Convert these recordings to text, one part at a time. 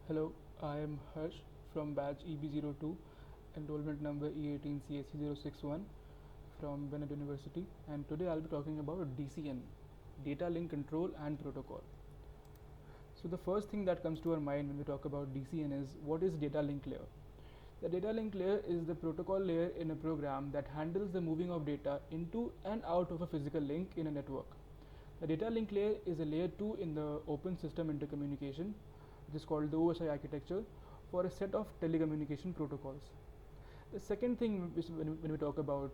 Hello, I am Harsh from batch EB02, enrollment number E18CAC061 from Bennett University, and today I'll be talking about DCN, Data Link Control and Protocol. So the first thing that comes to our mind when we talk about DCN is what is data link layer? The data link layer is the protocol layer in a program that handles the moving of data into and out of a physical link in a network. The data link layer is a layer 2 in the open system intercommunication, which is called the OSI architecture, for a set of telecommunication protocols. The second thing which when we talk about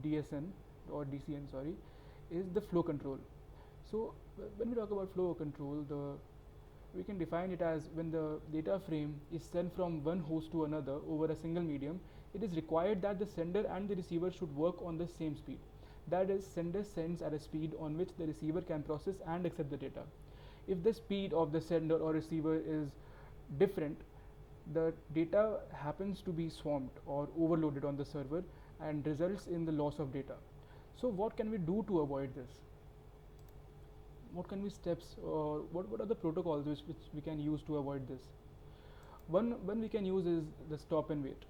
DSN or DCN, sorry, is the flow control. So when we talk about flow control, we can define it as when the data frame is sent from one host to another over a single medium, it is required that the sender and the receiver should work on the same speed. That is, sender sends at a speed on which the receiver can process and accept the data. If the speed of the sender or receiver is different, the data happens to be swamped or overloaded on the server and results in the loss of data. So what can we do to avoid this? What can we steps or what are the protocols which we can use to avoid this? One we can use is the stop and wait.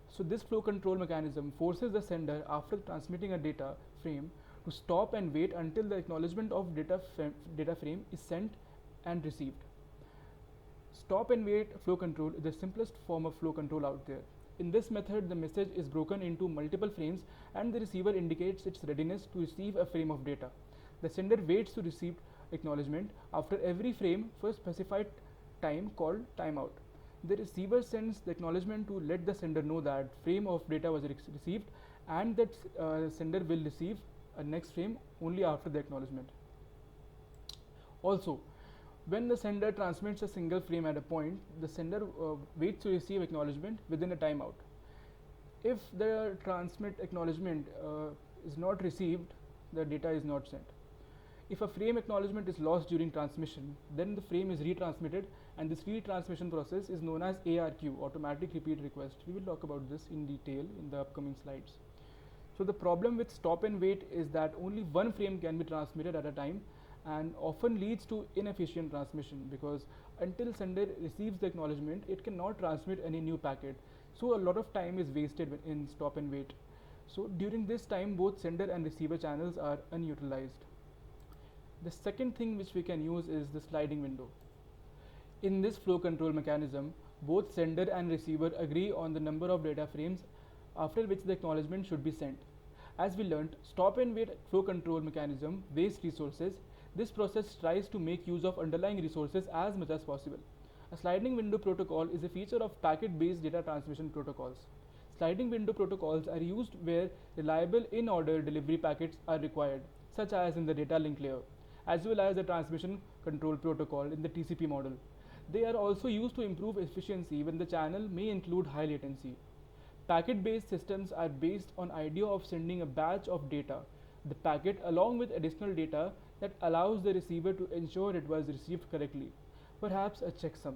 So this flow control mechanism forces the sender, after transmitting a data frame, to stop and wait until the acknowledgement of data frame is sent and received. Stop and wait flow control is the simplest form of flow control out there. In this method, the message is broken into multiple frames and the receiver indicates its readiness to receive a frame of data. The sender waits to receive acknowledgement after every frame for a specified time called timeout. The receiver sends the acknowledgement to let the sender know that frame of data was received, and that sender will receive a next frame only after the acknowledgement. Also, when the sender transmits a single frame at a point, the sender waits to receive acknowledgement within a timeout. If the transmit acknowledgement is not received, the data is not sent. If a frame acknowledgement is lost during transmission, then the frame is retransmitted, and this retransmission process is known as ARQ, automatic repeat request. We will talk about this in detail in the upcoming slides. So the problem with stop and wait is that only one frame can be transmitted at a time, and often leads to inefficient transmission, because until sender receives the acknowledgement, it cannot transmit any new packet. So a lot of time is wasted in stop and wait. So during this time, both sender and receiver channels are unutilized. The second thing which we can use is the sliding window. In this flow control mechanism, both sender and receiver agree on the number of data frames after which the acknowledgement should be sent. As we learnt, stop and wait flow control mechanism wastes resources. This process tries to make use of underlying resources as much as possible. A sliding window protocol is a feature of packet-based data transmission protocols. Sliding window protocols are used where reliable in-order delivery packets are required, such as in the data link layer, as well as the transmission control protocol in the TCP model. They are also used to improve efficiency when the channel may include high latency. Packet-based systems are based on idea of sending a batch of data, the packet along with additional data that allows the receiver to ensure it was received correctly, perhaps a checksum.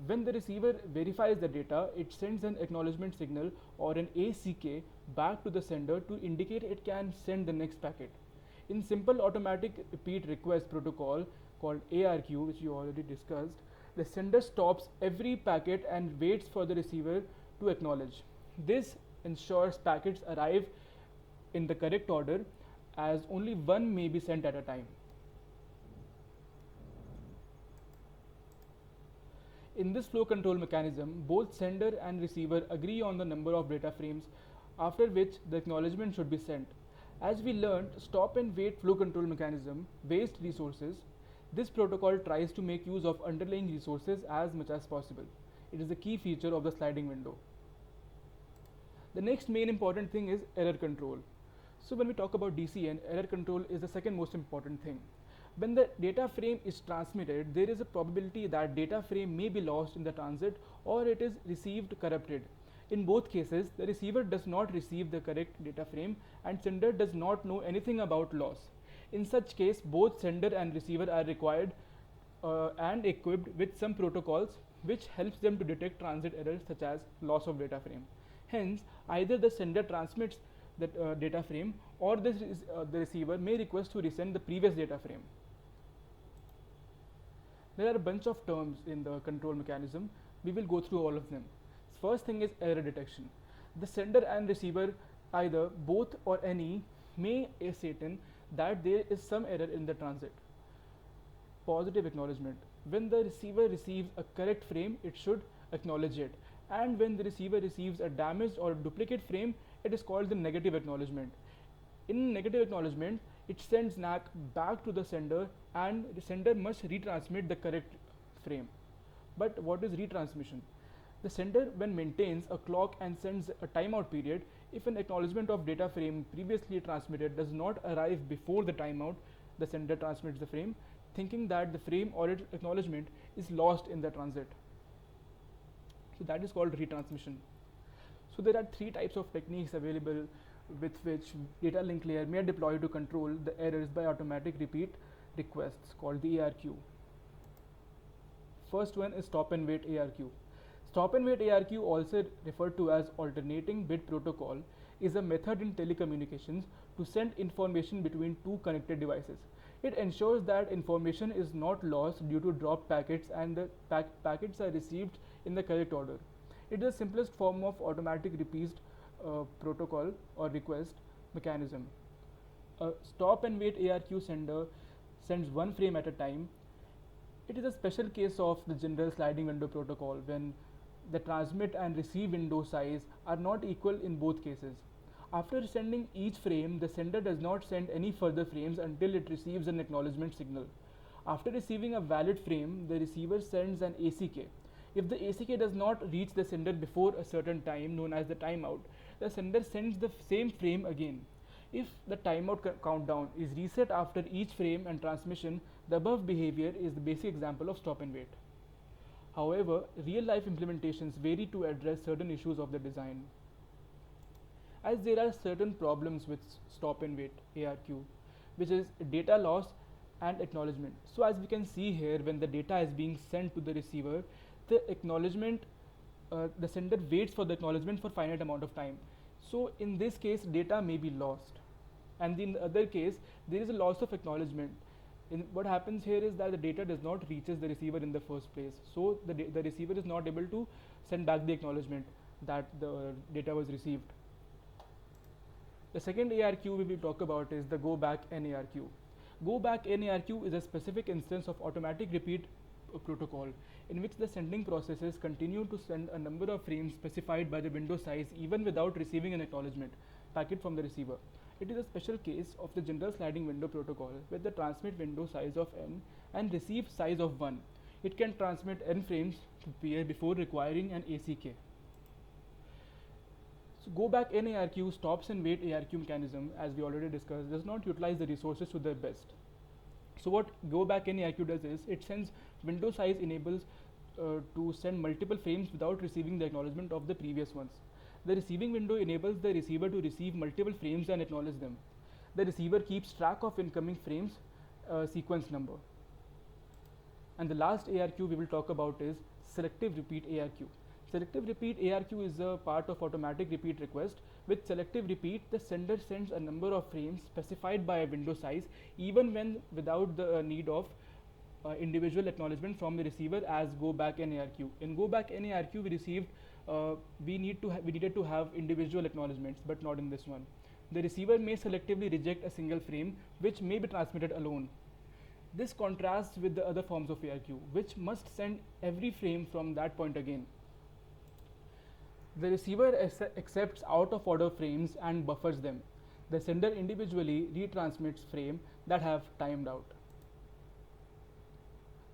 When the receiver verifies the data, it sends an acknowledgement signal or an ACK back to the sender to indicate it can send the next packet. In simple automatic repeat request protocol called ARQ, which you already discussed, the sender stops every packet and waits for the receiver to acknowledge. This ensures packets arrive in the correct order, as only one may be sent at a time. In this flow control mechanism, both sender and receiver agree on the number of data frames after which the acknowledgement should be sent. As we learned, stop and wait flow control mechanism wastes resources. This protocol tries to make use of underlying resources as much as possible. It is a key feature of the sliding window. The next main important thing is error control. So when we talk about DCN, error control is the second most important thing. When the data frame is transmitted, there is a probability that data frame may be lost in the transit or it is received corrupted. In both cases, the receiver does not receive the correct data frame and sender does not know anything about loss. In such case, both sender and receiver are required and equipped with some protocols which helps them to detect transit errors such as loss of data frame. Hence, either the sender transmits the data frame or the receiver may request to resend the previous data frame. There are a bunch of terms in the control mechanism. We will go through all of them. First thing is error detection. The sender and receiver, either both or any, may ascertain that there is some error in the transit. Positive acknowledgement. When the receiver receives a correct frame, it should acknowledge it. And when the receiver receives a damaged or duplicate frame, it is called the negative acknowledgement. In negative acknowledgement, it sends NAC back to the sender, and the sender must retransmit the correct frame. But what is retransmission? The sender, when maintains a clock and sends a timeout period, if an acknowledgement of data frame previously transmitted does not arrive before the timeout, the sender transmits the frame, thinking that the frame or its acknowledgement is lost in the transit. So that is called retransmission. So there are three types of techniques available with which data link layer may deploy to control the errors by automatic repeat requests, called the ARQ. First one is stop and wait ARQ. Stop and wait ARQ, also referred to as alternating bit protocol, is a method in telecommunications to send information between two connected devices. It ensures that information is not lost due to dropped packets, and the packets are received in the correct order. It is the simplest form of automatic repeat protocol or request mechanism. A stop and wait ARQ sender sends one frame at a time. It is a special case of the general sliding window protocol when the transmit and receive window size are not equal in both cases. After sending each frame, the sender does not send any further frames until it receives an acknowledgement signal. After receiving a valid frame, the receiver sends an ACK. If the ACK does not reach the sender before a certain time, known as the timeout, the sender sends the same frame again. If the timeout countdown is reset after each frame and transmission, the above behavior is the basic example of stop and wait. However, real-life implementations vary to address certain issues of the design. As there are certain problems with stop and wait ARQ, which is data loss and acknowledgement. So as we can see here, when the data is being sent to the receiver, the acknowledgement, the sender waits for the acknowledgement for finite amount of time. So in this case, data may be lost, and in the other case, there is a loss of acknowledgement. What happens here is that the data does not reaches the receiver in the first place, so the receiver is not able to send back the acknowledgement that the data was received. The second ARQ we will talk about is the go back N ARQ. Go back N ARQ is a specific instance of automatic repeat protocol in which the sending processes continue to send a number of frames specified by the window size even without receiving an acknowledgement packet from the receiver. It is a special case of the general sliding window protocol with the transmit window size of n and receive size of 1. It can transmit n frames to peer before requiring an ACK. So go back N ARQ stops and wait ARQ mechanism, as we already discussed, does not utilize the resources to their best. So what go back N ARQ does is it sends window size enables to send multiple frames without receiving the acknowledgement of the previous ones. The receiving window enables the receiver to receive multiple frames and acknowledge them. The receiver keeps track of incoming frames sequence number. And the last ARQ we will talk about is selective repeat ARQ. Selective repeat ARQ is a part of automatic repeat request. With selective repeat, the sender sends a number of frames specified by a window size even when without the need of individual acknowledgement from the receiver, as go back N ARQ. In go back N ARQ we needed to have individual acknowledgements, but not in this one. The receiver may selectively reject a single frame which may be transmitted alone. This contrasts with the other forms of ARQ, which must send every frame from that point again. The receiver accepts out of order frames and buffers them. The sender individually retransmits frames that have timed out.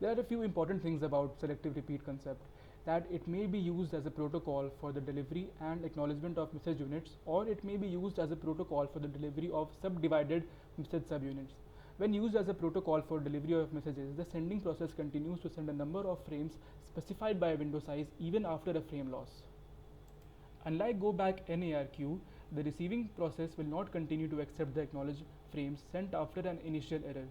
There are a few important things about selective repeat concept, that it may be used as a protocol for the delivery and acknowledgement of message units, or it may be used as a protocol for the delivery of subdivided message subunits. When used as a protocol for delivery of messages, the sending process continues to send a number of frames specified by a window size even after a frame loss. Unlike go back N ARQ, the receiving process will not continue to accept the acknowledged frames sent after an initial error.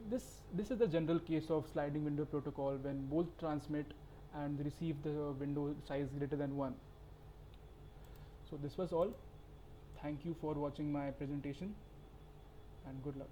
This is the general case of sliding window protocol when both transmit and receive the window size greater than 1. So this was all. Thank you for watching my presentation, and good luck.